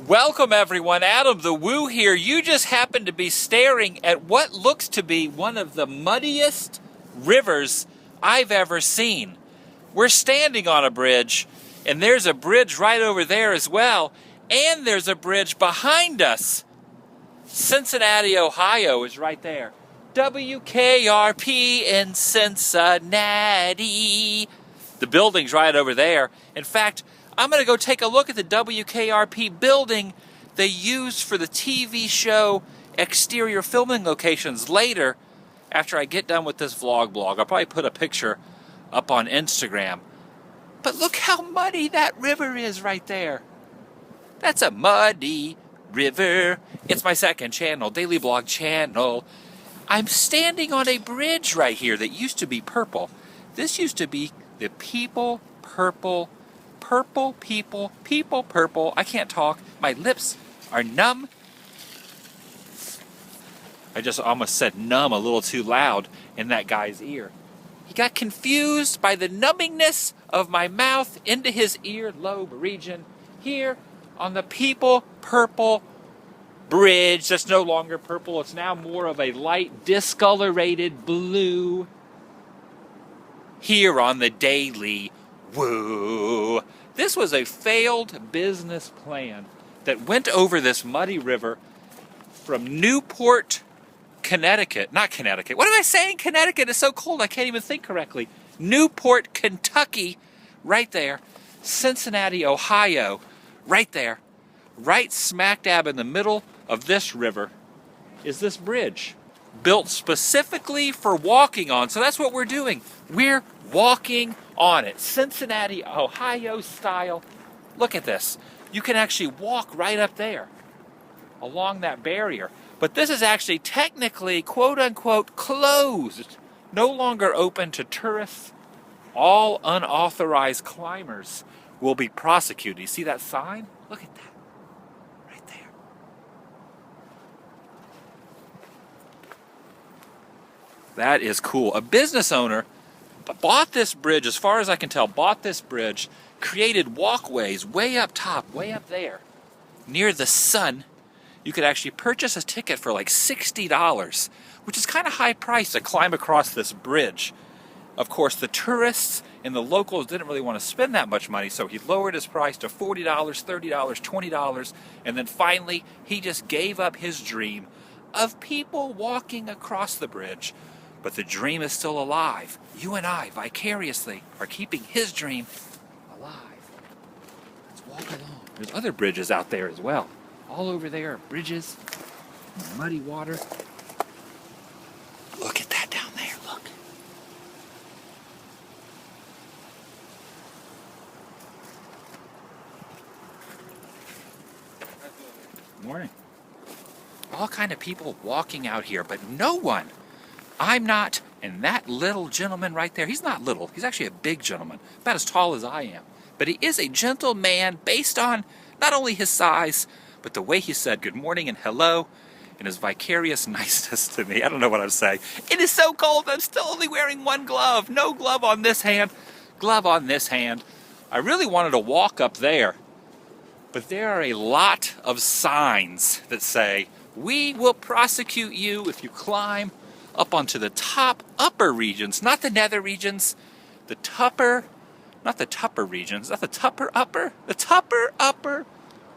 Welcome everyone, Adam the Woo here. You just happen to be staring at what looks to be one of the muddiest rivers I've ever seen. We're standing on a bridge, and there's a bridge right over there as well, and there's a bridge behind us. Cincinnati, Ohio is right there. WKRP in Cincinnati. The building's right over there. In fact, I'm going to go take a look at the WKRP building they used for the TV show exterior filming locations later after I get done with this vlog blog. I'll probably put a picture up on Instagram. But look how muddy that river is right there. That's a muddy river. It's my second channel, Daily Blog channel. I'm standing on a bridge right here that used to be purple. This used to be the people purple. People purple. I can't talk. My lips are numb. I just almost said numb a little too loud in that guy's ear. He got confused by the numbingness of my mouth into his earlobe region here on the people purple bridge. That's no longer purple. It's now more of a light discolorated blue here on the TheDailyWoo. This was a failed business plan that went over this muddy river from Newport, Connecticut. Not Connecticut. What am I saying? Connecticut is so cold I can't even think correctly. Newport, Kentucky, right there. Cincinnati, Ohio, right there. Right smack dab in the middle of this river is this bridge built specifically for walking on. So that's what we're doing. We're walking on it. Cincinnati, Ohio style. Look at this. You can actually walk right up there along that barrier. But this is actually technically, quote unquote, closed. No longer open to tourists. All unauthorized climbers will be prosecuted. You see that sign? Look at that. Right there. That is cool. A business owner bought this bridge, as far as I can tell, created walkways way up top, way up there, near the sun. You could actually purchase a ticket for like $60, which is kind of high price to climb across this bridge. Of course, the tourists and the locals didn't really want to spend that much money, so he lowered his price to $40, $30, $20, and then finally he just gave up his dream of people walking across the bridge. But the dream is still alive. You and I, vicariously, are keeping his dream alive. Let's walk along. There's other bridges out there as well. All over there are bridges, muddy water. Look at that down there, look. Good morning. All kind of people walking out here, but no one. I'm not, and that little gentleman right there, he's not little, he's actually a big gentleman, about as tall as I am. But he is a gentle man based on not only his size, but the way he said good morning and hello, and his vicarious niceness to me. I don't know what I'm saying. It is so cold, I'm still only wearing one glove. No glove on this hand, glove on this hand. I really wanted to walk up there, but there are a lot of signs that say, we will prosecute you if you climb up onto the top upper regions, not the nether regions, the tupper, not the tupper regions, not the tupper upper, the tupper upper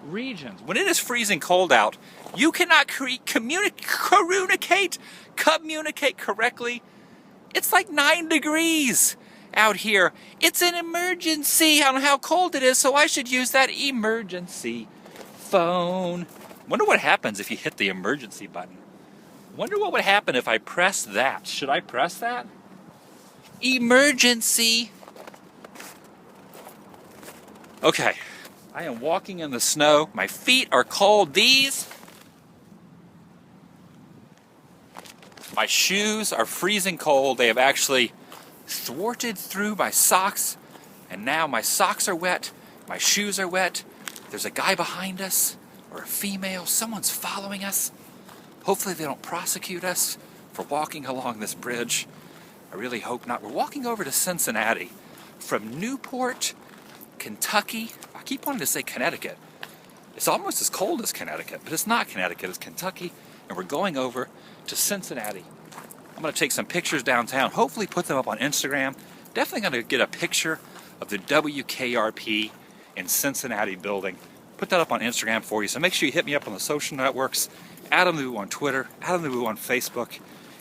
regions. When it is freezing cold out, you cannot communicate correctly. It's like 9 degrees out here. It's an emergency on how cold it is, so I should use that emergency phone. Wonder what happens if you hit the emergency button. Wonder what would happen if I press that. Should I press that? Emergency. Okay, I am walking in the snow. My feet are cold. My shoes are freezing cold. They have actually thwarted through my socks, and now my socks are wet. My shoes are wet. There's a guy behind us, or a female. Someone's following us. Hopefully they don't prosecute us for walking along this bridge. I really hope not. We're walking over to Cincinnati from Newport, Kentucky. I keep wanting to say Connecticut. It's almost as cold as Connecticut, but it's not Connecticut, it's Kentucky, and we're going over to Cincinnati. I'm going to take some pictures downtown, hopefully put them up on Instagram. Definitely going to get a picture of the WKRP in Cincinnati building. Put that up on Instagram for you, so make sure you hit me up on the social networks. TheDailyWoo on Twitter, TheDailyWoo on Facebook,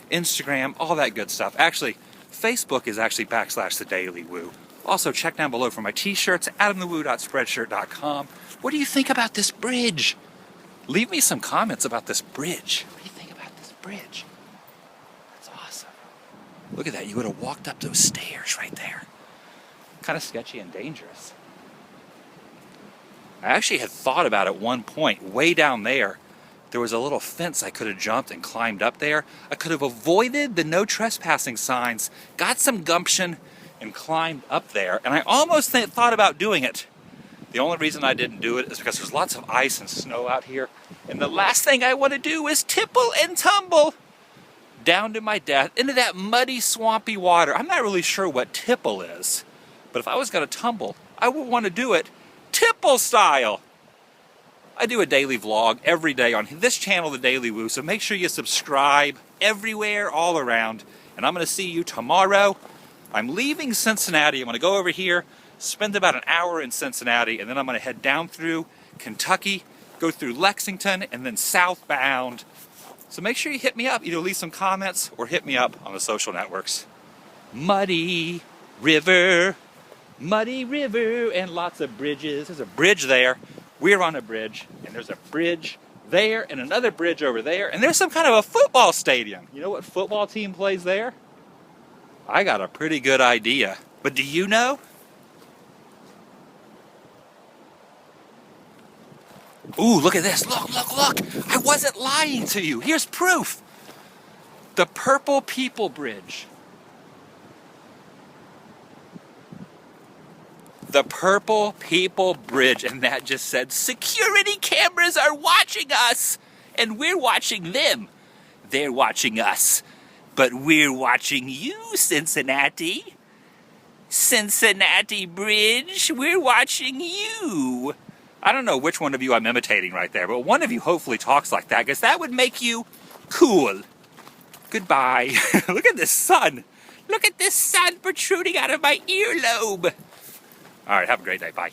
Instagram, all that good stuff. Actually, Facebook is actually /TheDailyWoo. Also, check down below for my t-shirts, adamthewoo.spreadshirt.com. What do you think about this bridge? Leave me some comments about this bridge. What do you think about this bridge? That's awesome. Look at that, you would have walked up those stairs right there. Kind of sketchy and dangerous. I actually had thought about at one point, way down there was a little fence I could have jumped and climbed up there. I could have avoided the no trespassing signs, got some gumption, and climbed up there. And I almost thought about doing it. The only reason I didn't do it is because there's lots of ice and snow out here. And the last thing I want to do is tipple and tumble down to my death into that muddy, swampy water. I'm not really sure what tipple is, but if I was going to tumble, I would want to do it tipple style. I do a daily vlog every day on this channel, TheDailyWoo, so make sure you subscribe everywhere, all around. And I'm going to see you tomorrow. I'm leaving Cincinnati. I'm going to go over here, spend about an hour in Cincinnati, and then I'm going to head down through Kentucky, go through Lexington, and then southbound. So make sure you hit me up. Either leave some comments or hit me up on the social networks. Muddy river, and lots of bridges. There's a bridge there. We're on a bridge, and there's a bridge there, and another bridge over there, and there's some kind of a football stadium. You know what football team plays there? I got a pretty good idea. But do you know? Ooh, look at this. Look. I wasn't lying to you. Here's proof. The Purple People Bridge. The Purple People Bridge. And that just said, security cameras are watching us. And we're watching them. They're watching us. But we're watching you, Cincinnati. Cincinnati Bridge, we're watching you. I don't know which one of you I'm imitating right there, but one of you hopefully talks like that, because that would make you cool. Goodbye. Look at this sun. Look at this sun protruding out of my earlobe. All right, have a great day. Bye.